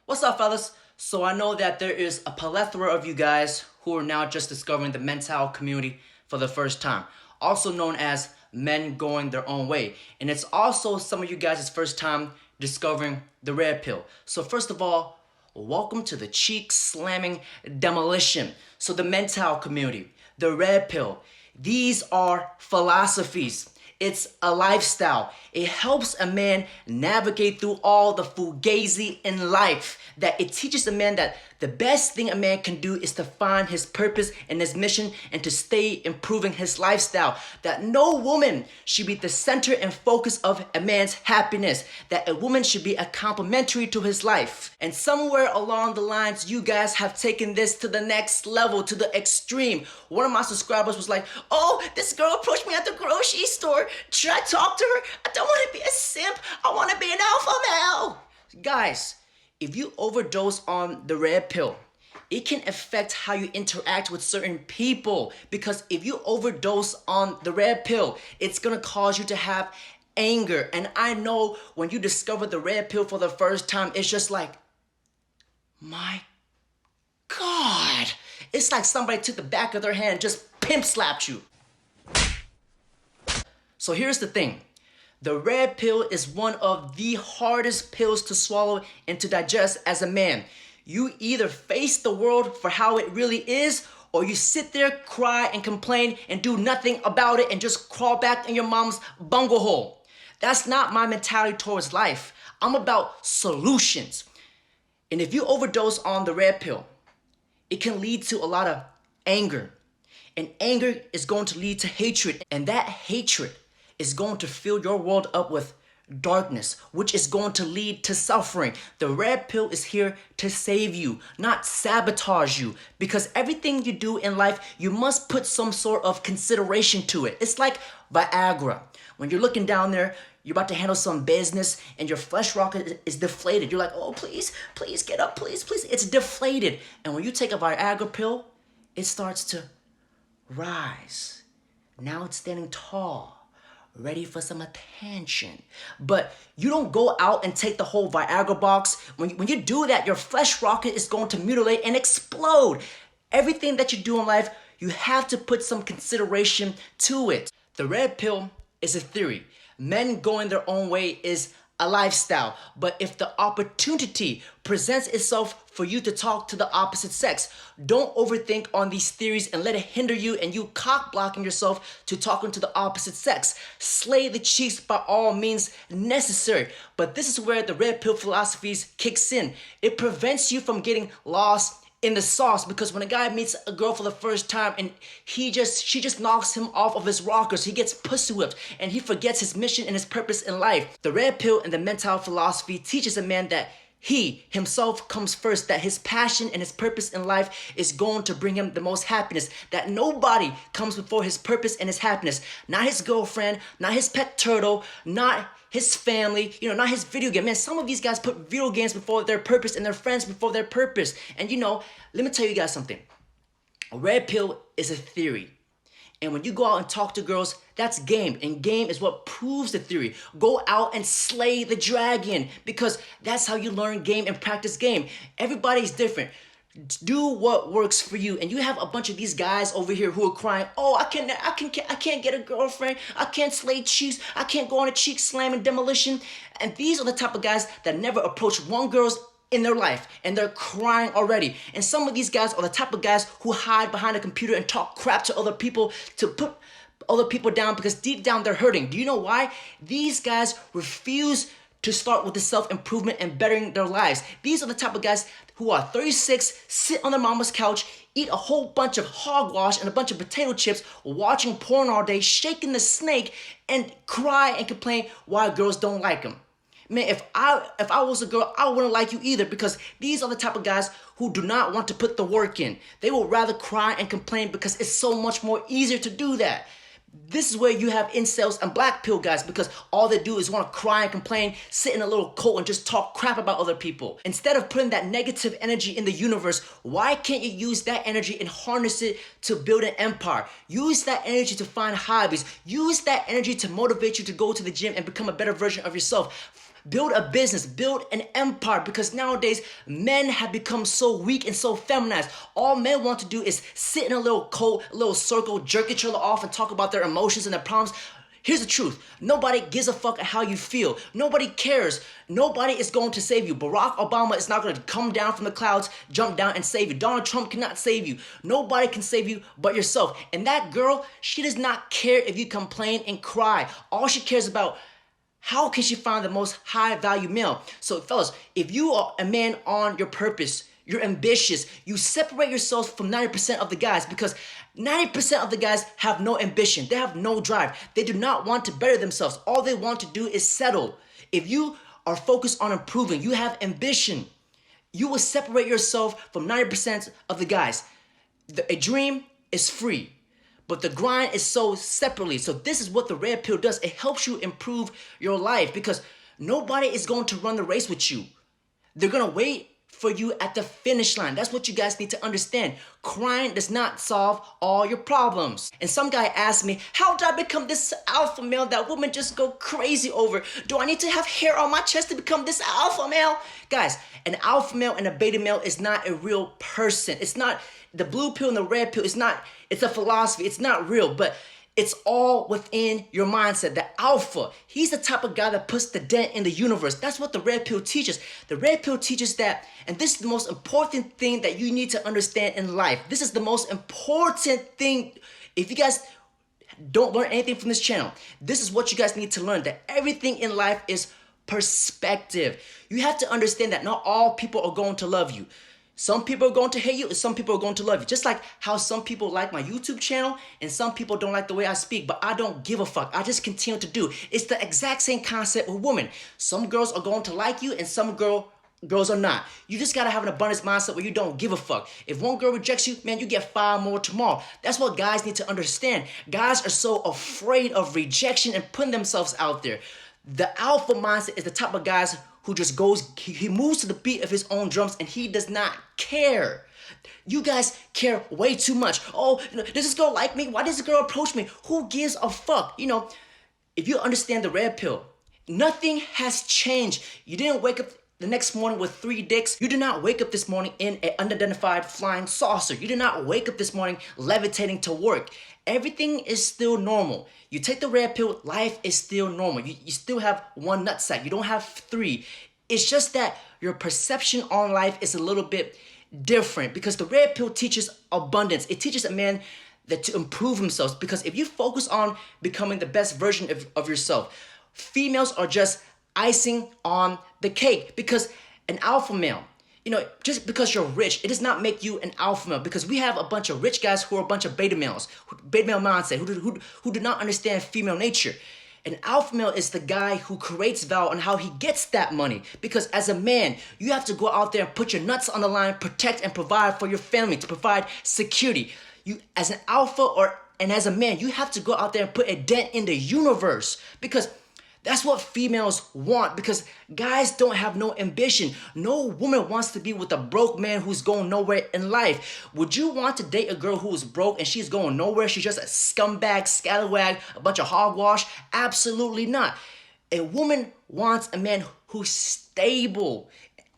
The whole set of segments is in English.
What's up, fellas? So I know that there is a plethora of you guys who are now just discovering the mental community for the first time, also known as men going their own way. And it's also some of you guys' first time discovering the red pill. So first of all, welcome to the cheek slamming demolition. So the mental community, the red pill, these are philosophies. It's a lifestyle. It helps a man navigate through all the fugazi in life. That it teaches a man that the best thing a man can do is to find his purpose and his mission and to stay improving his lifestyle. That no woman should be the center and focus of a man's happiness. That a woman should be a complementary to his life. And somewhere along the lines, you guys have taken this to the next level, to the extreme. One of my subscribers was like, oh, this girl approached me at the grocery store. Should I talk to her? I don't want to be a simp. I want to be an alpha male. Guys, if you overdose on the red pill, it can affect how you interact with certain people. Because if you overdose on the red pill, it's going to cause you to have anger. And I know when you discover the red pill for the first time, it's just like, my God. It's like somebody took the back of their hand and just pimp slapped you. So here's the thing. The red pill is one of the hardest pills to swallow and to digest as a man. You either face the world for how it really is, or you sit there, cry, and complain and do nothing about it and just crawl back in your mom's bungle hole. That's not my mentality towards life. I'm about solutions. And if you overdose on the red pill, it can lead to a lot of anger. And anger is going to lead to hatred. And that hatred is going to fill your world up with darkness, which is going to lead to suffering. The red pill is here to save you, not sabotage you. Because everything you do in life, you must put some sort of consideration to it. It's like Viagra. When you're looking down there, you're about to handle some business and your flesh rocket is deflated. You're like, oh, please get up, please. It's deflated. And when you take a Viagra pill, it starts to rise. Now it's standing tall, ready for some attention. But you don't go out and take the whole Viagra box. When you do that, your flesh rocket is going to mutilate and explode. Everything that you do in life, you have to put some consideration to it. The red pill is a theory. Men going their own way is a lifestyle. But if the opportunity presents itself for you to talk to the opposite sex, don't overthink on these theories and let it hinder you and you cock blocking yourself to talking to the opposite sex. Slay the cheeks by all means necessary. But this is where the red pill philosophies kicks in. It prevents you from getting lost in the sauce, because when a guy meets a girl for the first time and she just knocks him off of his rockers, he gets pussy whipped and he forgets his mission and his purpose in life. The red pill and the mental philosophy teaches a man that he himself comes first, that his passion and his purpose in life is going to bring him the most happiness, that nobody comes before his purpose and his happiness. Not his girlfriend, not his pet turtle, not his family, not his video game. Man, some of these guys put video games before their purpose and their friends before their purpose. And let me tell you guys something. A red pill is a theory. And when you go out and talk to girls, that's game. And game is what proves the theory. Go out and slay the dragon, because that's how you learn game and practice game. Everybody's different. Do what works for you. And you have a bunch of these guys over here who are crying, oh, I can't get a girlfriend. I can't slay cheeks. I can't go on a cheek slam and demolition. And these are the type of guys that never approach one girl's in their life, and they're crying already. And some of these guys are the type of guys who hide behind a computer and talk crap to other people to put other people down, because deep down they're hurting. Do you know why? These guys refuse to start with the self-improvement and bettering their lives. These are the type of guys who are 36, sit on their mama's couch, eat a whole bunch of hogwash and a bunch of potato chips, watching porn all day, shaking the snake, and cry and complain why girls don't like them. Man, if I was a girl, I wouldn't like you either, because these are the type of guys who do not want to put the work in. They will rather cry and complain because it's so much more easier to do that. This is where you have incels and black pill guys, because all they do is want to cry and complain, sit in a little cult and just talk crap about other people. Instead of putting that negative energy in the universe, why can't you use that energy and harness it to build an empire? Use that energy to find hobbies. Use that energy to motivate you to go to the gym and become a better version of yourself. build a business, build an empire, because nowadays men have become so weak and so feminized. All men want to do is sit in a little cold, little circle, jerk each other off and talk about their emotions and their problems. Here's the truth. Nobody gives a fuck how you feel. Nobody cares. Nobody is going to save you. Barack Obama is not going to come down from the clouds, jump down and save you. Donald Trump cannot save you. Nobody can save you but yourself. And that girl, she does not care if you complain and cry. All she cares about, how can she find the most high value male? So fellas, if you are a man on your purpose, you're ambitious, you separate yourself from 90% of the guys, because 90% of the guys have no ambition. They have no drive. They do not want to better themselves. All they want to do is settle. If you are focused on improving, you have ambition, you will separate yourself from 90% of the guys. A dream is free, but the grind is sold separately. So this is what the red pill does. It helps you improve your life, because nobody is going to run the race with you. They're going to wait for you at the finish line. That's what you guys need to understand. Crying does not solve all your problems. And some guy asked me, how do I become this alpha male that women just go crazy over? Do I need to have hair on my chest to become this alpha male? Guys, an alpha male and a beta male is not a real person. It's not the blue pill and the red pill. It's a philosophy. It's not real, but it's all within your mindset. The alpha, he's the type of guy that puts the dent in the universe. That's what the red pill teaches. The red pill teaches that, and this is the most important thing that you need to understand in life. This is the most important thing. If you guys don't learn anything from this channel, this is what you guys need to learn, that everything in life is perspective. You have to understand that not all people are going to love you. Some people are going to hate you and some people are going to love you. Just like how some people like my YouTube channel and some people don't like the way I speak, but I don't give a fuck. I just continue to do. It's the exact same concept with women. Some girls are going to like you and some girls are not. You just gotta have an abundance mindset where you don't give a fuck. If one girl rejects you, man, you get 5 more tomorrow. That's what guys need to understand. Guys are so afraid of rejection and putting themselves out there. The alpha mindset is the type of guys who just goes, he moves to the beat of his own drums and he does not care. You guys care way too much. Oh, does this girl like me? Why does this girl approach me? Who gives a fuck? You know, if you understand the red pill, nothing has changed. You didn't wake up the next morning with 3 dicks. You did not wake up this morning in an unidentified flying saucer. You did not wake up this morning levitating to work. Everything is still normal. You take the red pill, life is still normal. You still have 1 nutsack. You don't have 3. It's just that your perception on life is a little bit different, because the red pill teaches abundance. It teaches a man that to improve themselves, because if you focus on becoming the best version of yourself, females are just icing on the cake. Because an alpha male, you know, just because you're rich, it does not make you an alpha male, because we have a bunch of rich guys who are a bunch of beta males, beta male mindset, who do not understand female nature. An alpha male is the guy who creates value on how he gets that money. Because as a man, you have to go out there and put your nuts on the line, protect and provide for your family, to provide security. You, as an alpha and as a man, you have to go out there and put a dent in the universe, because that's what females want, because guys don't have no ambition. No woman wants to be with a broke man who's going nowhere in life. Would you want to date a girl who is broke and she's going nowhere? She's just a scumbag, scallywag, a bunch of hogwash? Absolutely not. A woman wants a man who's stable.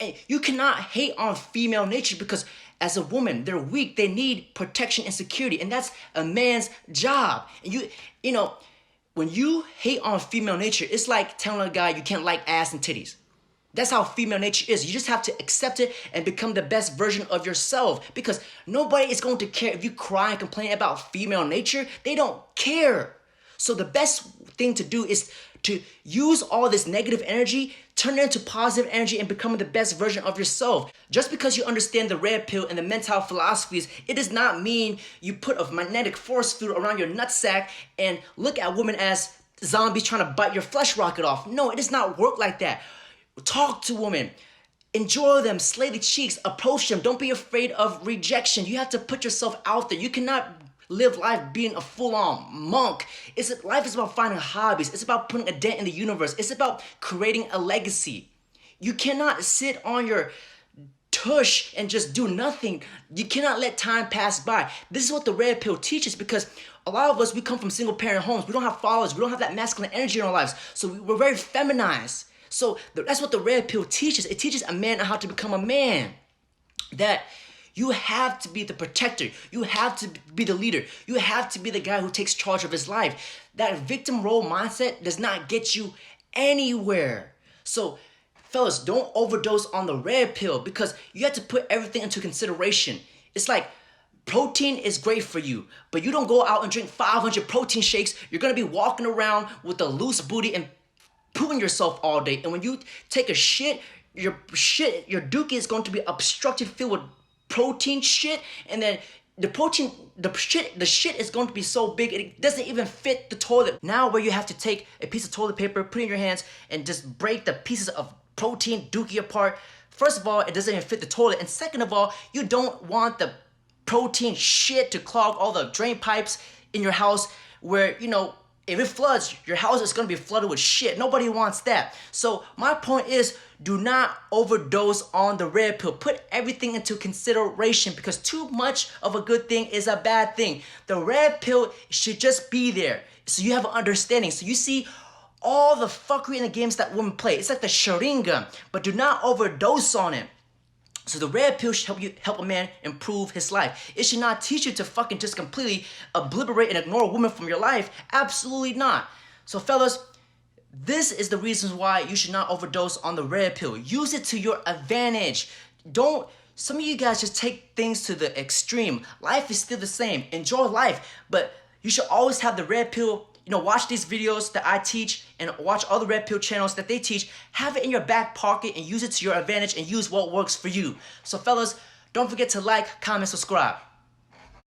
And you cannot hate on female nature, because as a woman, they're weak. They need protection and security, and that's a man's job. And you know, when you hate on female nature, it's like telling a guy you can't like ass and titties. That's how female nature is. You just have to accept it and become the best version of yourself, because nobody is going to care if you cry and complain about female nature. They don't care. So the best thing to do is to use all this negative energy, turn it into positive energy, and becoming the best version of yourself. Just because you understand the red pill and the mental philosophies, it does not mean you put a magnetic force field around your nutsack and look at women as zombies trying to bite your flesh rocket off. No, it does not work like that. Talk to women. Enjoy them, slay the cheeks, approach them. Don't be afraid of rejection. You have to put yourself out there. You cannot live life being a full-on monk. Life is about finding hobbies. It's about putting a dent in the universe. It's about creating a legacy. You cannot sit on your tush and just do nothing. You cannot let time pass by. This is what the red pill teaches, because a lot of us, we come from single-parent homes. We don't have fathers. We don't have that masculine energy in our lives. So we're very feminized. So that's what the red pill teaches. It teaches a man how to become a man. That you have to be the protector. You have to be the leader. You have to be the guy who takes charge of his life. That victim role mindset does not get you anywhere. So, fellas, don't overdose on the red pill because you have to put everything into consideration. It's like protein is great for you, but you don't go out and drink 500 protein shakes. You're going to be walking around with a loose booty and pooing yourself all day. And when you take a shit, your dookie is going to be obstructed, filled with protein shit, and then the shit is going to be so big it doesn't even fit the toilet. Now where you have to take a piece of toilet paper, put it in your hands, and just break the pieces of protein dookie apart. First of all, it doesn't even fit the toilet, and second of all, you don't want the protein shit to clog all the drain pipes in your house where, if it floods, your house is going to be flooded with shit. Nobody wants that. So my point is, do not overdose on the red pill. Put everything into consideration because too much of a good thing is a bad thing. The red pill should just be there so you have an understanding. So you see all the fuckery in the games that women play. It's like the Sharingan, but do not overdose on it. So the red pill should help a man improve his life. It should not teach you to fucking just completely obliterate and ignore a woman from your life. Absolutely not. So fellas, this is the reasons why you should not overdose on the red pill. Use it to your advantage. Some of you guys just take things to the extreme. Life is still the same. Enjoy life, but you should always have the red pill. Watch these videos that I teach and watch other red pill channels that they teach. Have it in your back pocket and use it to your advantage and use what works for you. So fellas, don't forget to like, comment, subscribe.